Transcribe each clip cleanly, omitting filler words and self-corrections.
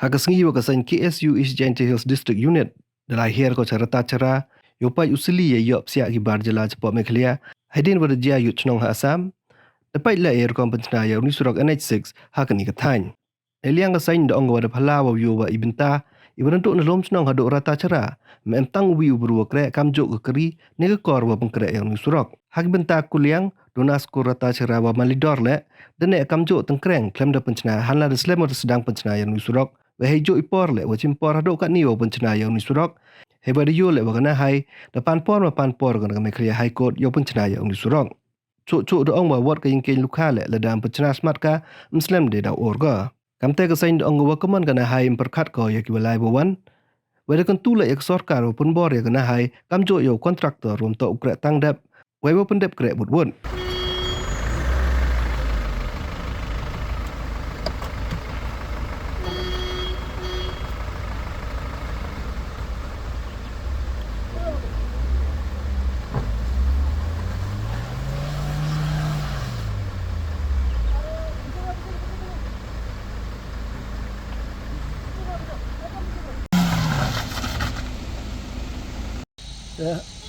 Hakasengi wakasan KSU East Jaintia Hills District Unit dalahir ko carata cara yopai usili ye yop siak gibar jela cepo meklia haidin wada jia yut chnong ha asam dapat la air kompensna ya uni surak NH6 hakani katany eliang kasain da ongwa da phala wa yo wa ibenta ibarantuk na lom chnong ha do rata cara mentang wi ubru kre kamjuk ke keri ne ke kor wa pengkre yang uni surak hak benta kuliang donas ko rata cara wa malidor le dene kamjuk tengkreng klem da pencna hanla da slemo sedang pencna yang uni surak Wahejo ipor le wajim por hado kat ni wa pencena yang ni surak. Heba dia le wakana hai depan por kana mekria high court yo pencena yang ni surak. Cuk doong wa wat kayin kain lukha le ladam pencena smart ka muslim de da orga. Kamte ka sain doong wa kaman kana hai imperkat ko ya kibalai bawan. Wada kan tu le yak sorkar wa pun bor ya kana hai kamjo yo kontraktor rom to ukra tangdap. Wai wa pendep krek bud.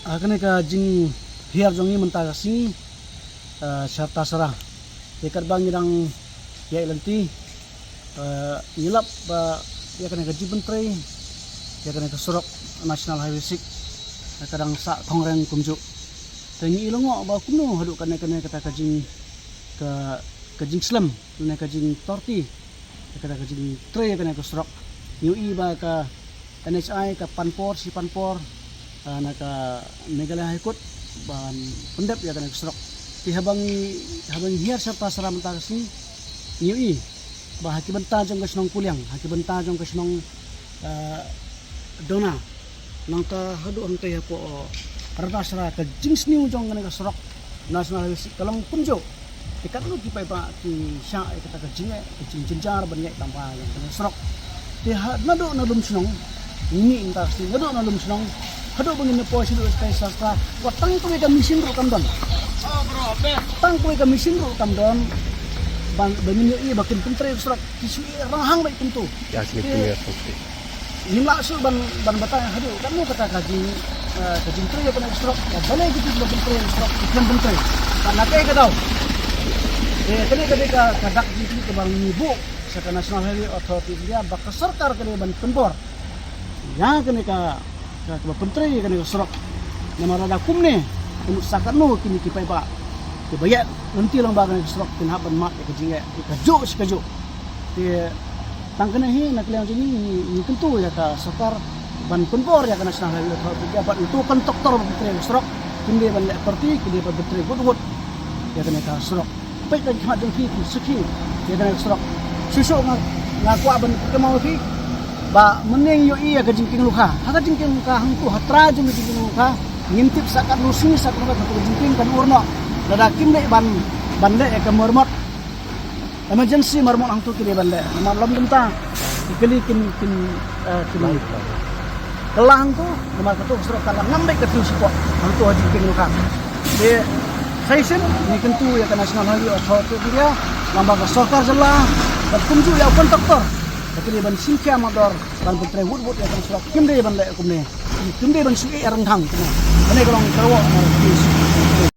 Akane ka jing hiar jongi mentah kasi syarta serah dekat bang yang ya ilanti nilap ya kena ka jibentre ya kena ka surok national highway 6 kadang sak kongreng kumjuk tangi ilongo ba kuno haduk kena kata ka jing ka jing slam kena ka jing torti kata ka jing tre kena ka surok UI ba ka NHI ka panpor si panpor naka Meghalaya High Court ban pendap ya kena keserok ti habang hiar serta sara mentah kasi UI bah haki benta jong kasnong kuliang haki benta jong kasnong dona nang ta hadu ang tay po rata sara ka jings niu jong kena keserok national kalong punjo ikat lu ki pa ki sya kata ka jinge jing jenjar ban ngai tambah yang kena keserok ti nado nadum snong ini entah si nado nadum snong hado bangin na po sino kay sastra watang ko ka mission ro kam don tang ko ka mission ro kam don ban bangin yo bakin pentre surat kisu rahang baik tentu Ya sini punya pasti. Nimla su ban batang hado kan mo kata kaji tre ya kana surat ya balai gitu bakin tre surat iklan pentre karena kay ka daw kene ka kadak gitu ke bang ibu sa national highway authority dia bak sarkar kene ban penbor ya kene ka pentre kena keserok nama rada kumne untuk sakat no kini kipai pak kebayat nanti lang bagan keserok tinhapan mat ke jinga ikajo sikajo te tangkena hi nak liang jini ni tentu ya ka sakar ban penbor ya kana national highway authority dapat itu kan doktor pentre keserok kini ban seperti kini ban pentre gut ya kena keserok baik dan khat dengki seki ya kena keserok susu ngaku ban kemau fi ba meneng yo iya ka jingking luka haka jingking luka hangku hatra jung jingking luka ngintip sakat nusi sakat luka ka jingking kan urno ladakim le bande ka mormot emergency mormot hangtu kire bande malam genta ikeli kin kelang tu nama katu sro kala ngambe ka tu support hangtu jingking luka de session ni kentu ya ka national highway authority dia lambang ka sokar jela berkunju ya open doktor tapi ban sinkia modor ban pentre wood yang surat kim de ban le kumne kim de ban sui erang thang kene kalau kerwo